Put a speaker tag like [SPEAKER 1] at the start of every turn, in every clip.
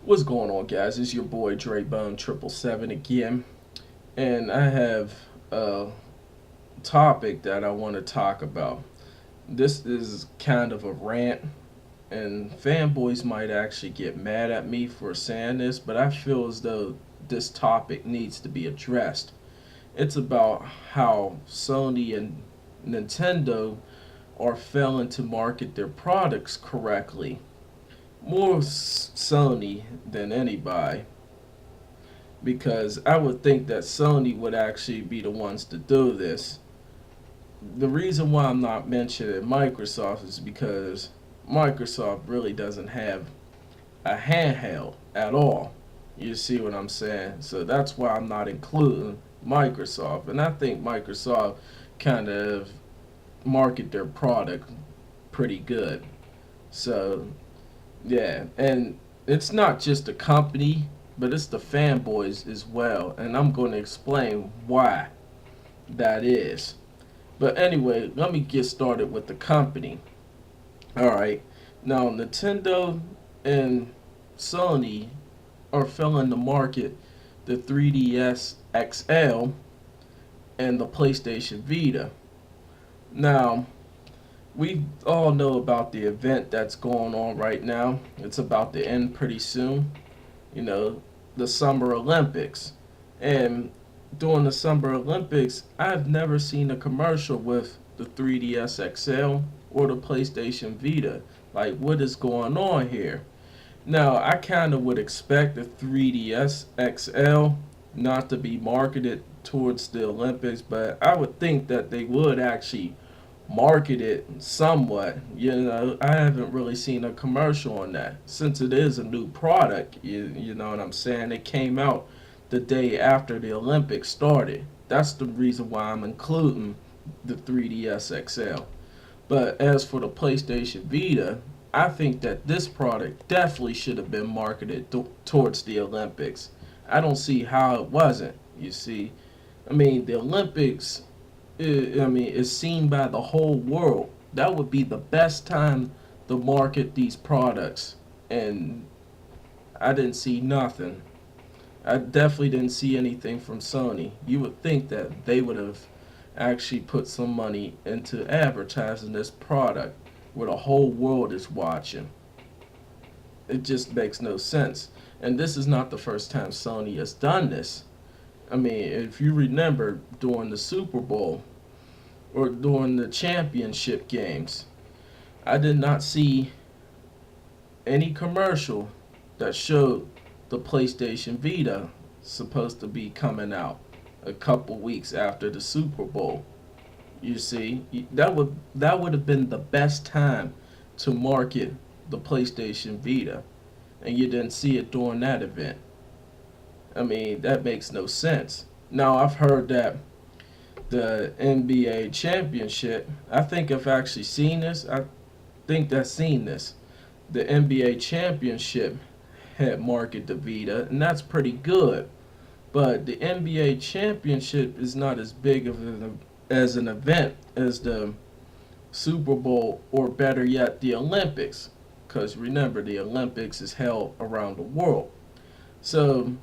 [SPEAKER 1] What's going on, guys? It's your boy Dre Bone 777 again, and I have a topic that I want to talk about. This is kind of a rant, and fanboys might actually get mad at me for saying this, but I feel as though this topic needs to be addressed. It's about how Sony and Nintendo are failing to market their products correctly. More Sony than anybody, because I would think that Sony would actually be the ones to do this. The reason why I'm not mentioning Microsoft is because Microsoft really doesn't have a handheld at all. You see what I'm saying? So that's why I'm not including Microsoft. And I think Microsoft kind of market their product pretty good. So, yeah. And it's not just the company, but it's the fanboys as well. And I'm going to explain why that is. But anyway, let me get started with the company. Alright, now Nintendo and Sony are filling the market the 3DS XL and the PlayStation Vita. Now, we all know about the event that's going on right now. It's about to end pretty soon. You know, the Summer Olympics. And during the Summer Olympics, I've never seen a commercial with the 3DS XL or the PlayStation Vita. Like, what is going on here? Now, I kind of would expect the 3DS XL not to be marketed towards the Olympics, but I would think that they would actually market it somewhat. You know, I haven't really seen a commercial on that since it is a new product. You know what I'm saying? It came out the day after the Olympics started. That's the reason why I'm including the 3DS XL. But as for the PlayStation Vita, I think that this product definitely should have been marketed towards the Olympics. I don't see how it wasn't. You see, I mean, the Olympics, is seen by the whole world. That would be the best time to market these products. And I didn't see nothing. I definitely didn't see anything from Sony. You would think that they would have actually put some money into advertising this product where the whole world is watching. It just makes no sense. And this is not the first time Sony has done this. I mean, if you remember during the Super Bowl or during the championship games, I did not see any commercial that showed the PlayStation Vita supposed to be coming out a couple weeks after the Super Bowl. You see, that would have been the best time to market the PlayStation Vita, and you didn't see it during that event. I mean, that makes no sense. Now, I've heard that the NBA championship, I think I've actually seen this. I think I've seen this. The NBA championship had marketed the Vita, and that's pretty good. But the NBA championship is not as big of as an event as the Super Bowl, or better yet, the Olympics. Because remember, the Olympics is held around the world. So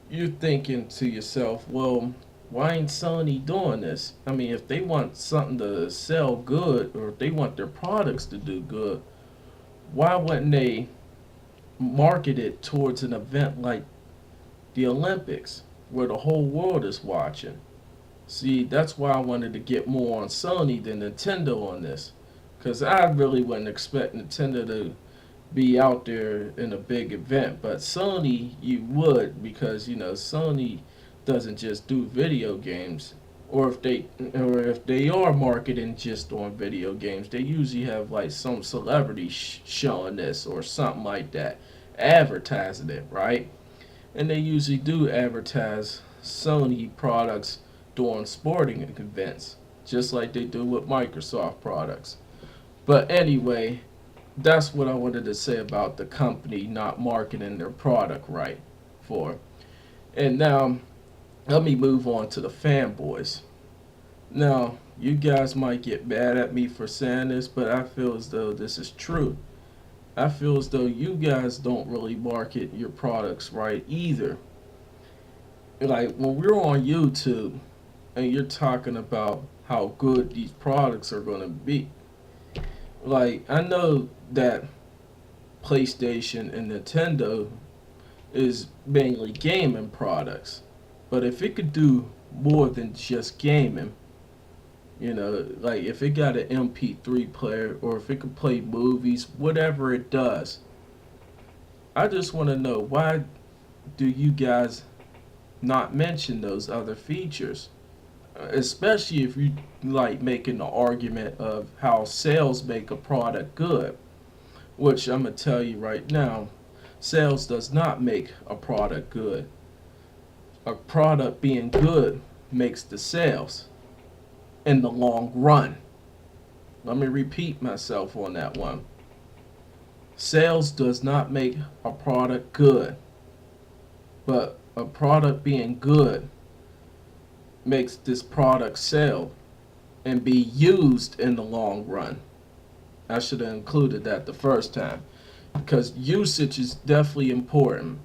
[SPEAKER 1] you're thinking to yourself, well, why ain't Sony doing this? I mean, if they want something to sell good, or if they want their products to do good, why wouldn't they market it towards an event like the Olympics where the whole world is watching? See, that's why I wanted to get more on Sony than Nintendo on this. Because I really wouldn't expect Nintendo to be out there in a big event. But Sony, you would, because, Sony doesn't just do video games. Or if they are marketing just on video games, they usually have like some celebrity showing this or something like that, advertising it, right? And they usually do advertise Sony products during sporting events, just like they do with Microsoft products. But anyway, that's what I wanted to say about the company not marketing their product right for. And now, let me move on to the fanboys. Now, you guys might get mad at me for saying this, but I feel as though this is true. I feel as though you guys don't really market your products right either. Like when we're on YouTube and you're talking about how good these products are going to be, like I know that PlayStation and Nintendo is mainly gaming products, but if it could do more than just gaming, like if it got an MP3 player or if it could play movies, whatever it does, I just want to know why do you guys not mention those other features? Especially if you like making the argument of how sales make a product good, which I'm gonna tell you right now, sales does not make a product good. A product being good makes the sales in the long run. Let me repeat myself on that one. Sales does not make a product good, but a product being good makes this product sell and be used in the long run. I should have included that the first time because usage is definitely important.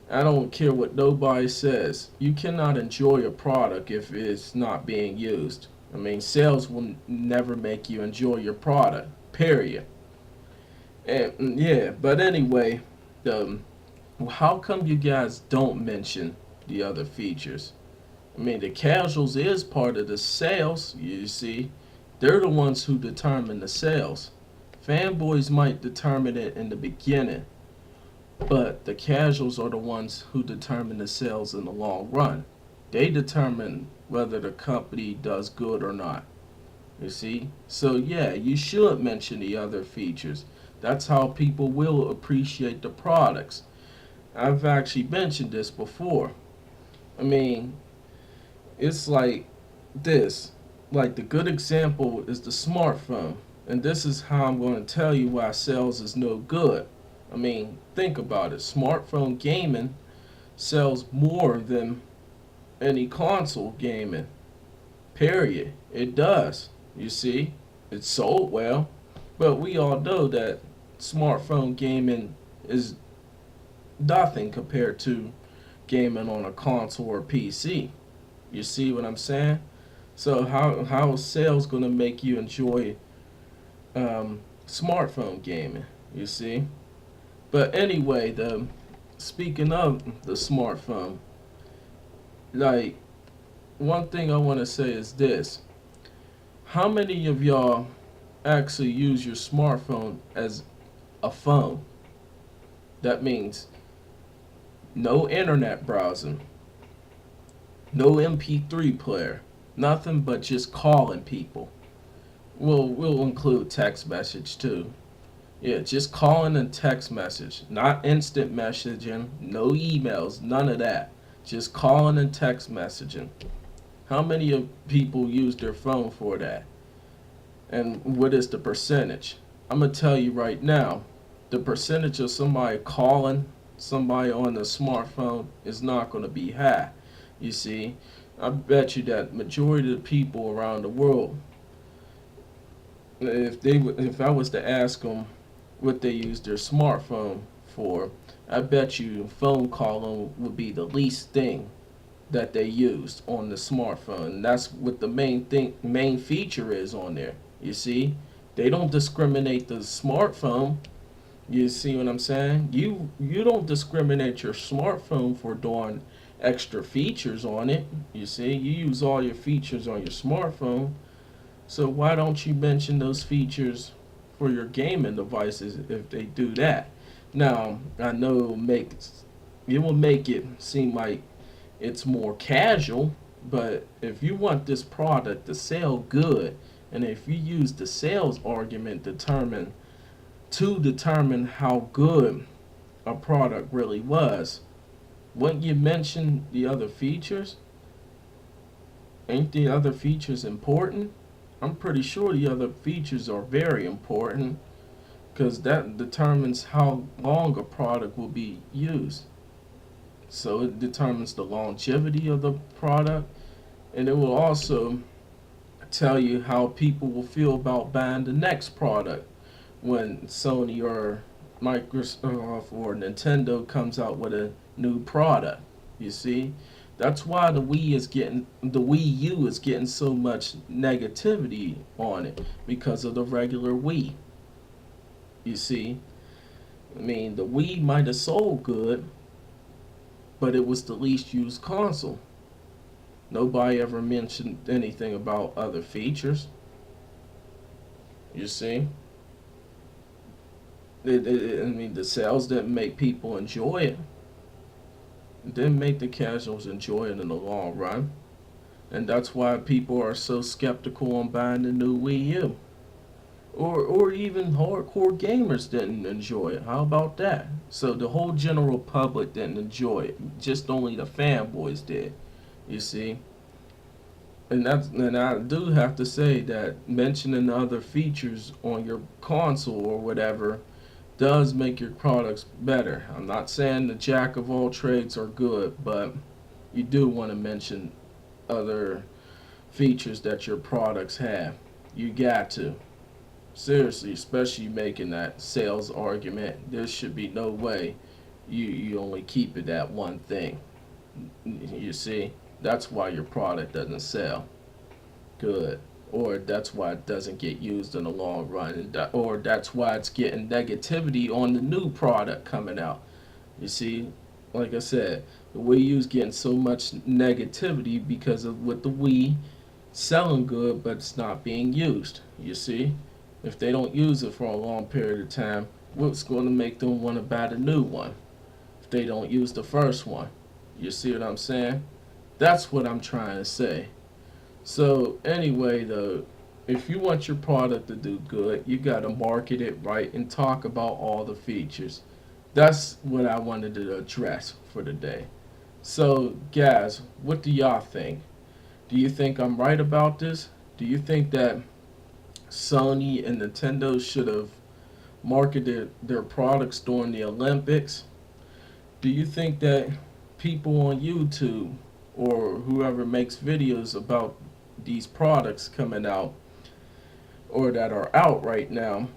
[SPEAKER 1] I don't care what nobody says. You cannot enjoy a product if it's not being used. I mean, sales will never make you enjoy your product, period. And yeah, but anyway, um, how come you guys don't mention the other features? I mean, the casuals is part of the sales, you see. They're the ones who determine the sales. Fanboys might determine it in the beginning, but the casuals are the ones who determine the sales in the long run. They determine whether the company does good or not. You see? So, yeah, you should mention the other features. That's how people will appreciate the products. I've actually mentioned this before. I mean, it's like this. Like the good example is the smartphone. And this is how I'm going to tell you why sales is no good. I mean, think about it. Smartphone gaming sells more than any console gaming. Period. It does. You see? It's sold well. But we all know that smartphone gaming is nothing compared to gaming on a console or PC. You see what I'm saying? So how is sales gonna make you enjoy smartphone gaming? You see? But anyway, the speaking of the smartphone, like one thing I want to say is this: how many of y'all actually use your smartphone as a phone? That means no internet browsing, no MP3 player, nothing but just calling people. We'll include text message too. Yeah, just calling and text message, not instant messaging, no emails, none of that. Just calling and text messaging. How many of people use their phone for that? And what is the percentage? I'm gonna tell you right now, the percentage of somebody calling somebody on a smartphone is not gonna be high. You see, I bet you that majority of the people around the world, if I was to ask them what they use their smartphone for, I bet you phone calling would be the least thing that they used on the smartphone. And that's what the main feature is on there. You see, they don't discriminate the smartphone. You see what I'm saying? You don't discriminate your smartphone for doing extra features on it. You see, you use all your features on your smartphone. So why don't you mention those features for your gaming devices if they do that? Now, I know it will make it seem like it's more casual, but if you want this product to sell good, and if you use the sales argument to determine how good a product really was, wouldn't you mention the other features? Ain't the other features important? I'm pretty sure the other features are very important because that determines how long a product will be used. So it determines the longevity of the product, and it will also tell you how people will feel about buying the next product when Sony or Microsoft or Nintendo comes out with a new product. You see, that's why the Wii U is getting so much negativity on it because of the regular Wii. You see, I mean, the Wii might have sold good, but it was the least used console. Nobody ever mentioned anything about other features. You see, I mean, the sales didn't make people enjoy it. It didn't make the casuals enjoy it in the long run. And that's why people are so skeptical on buying the new Wii U. Or even hardcore gamers didn't enjoy it. How about that? So the whole general public didn't enjoy it. Just only the fanboys did. You see? And I do have to say that mentioning other features on your console or whatever does make your products better. I'm not saying the jack of all trades are good, but you do want to mention other features that your products have. You got to. Seriously, especially making that sales argument. There should be no way you only keep it at one thing. You see? That's why your product doesn't sell good. Or that's why it doesn't get used in the long run. Or that's why it's getting negativity on the new product coming out. You see? Like I said, the Wii U's getting so much negativity because of with the Wii selling good, but it's not being used. You see? If they don't use it for a long period of time, what's going to make them want to buy the new one if they don't use the first one? You see what I'm saying? That's what I'm trying to say. So, anyway, though, if you want your product to do good, you got to market it right and talk about all the features. That's what I wanted to address for today. So, guys, what do y'all think? Do you think I'm right about this? Do you think that Sony and Nintendo should have marketed their products during the Olympics? Do you think that people on YouTube or whoever makes videos about these products coming out or that are out right now,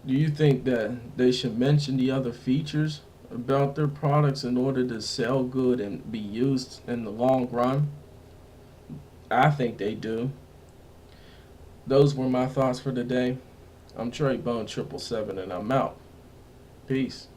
[SPEAKER 1] do you think that they should mention the other features about their products in order to sell good and be used in the long run? I think they do. Those were my thoughts for today. I'm Trey Bone 777 and I'm out. Peace.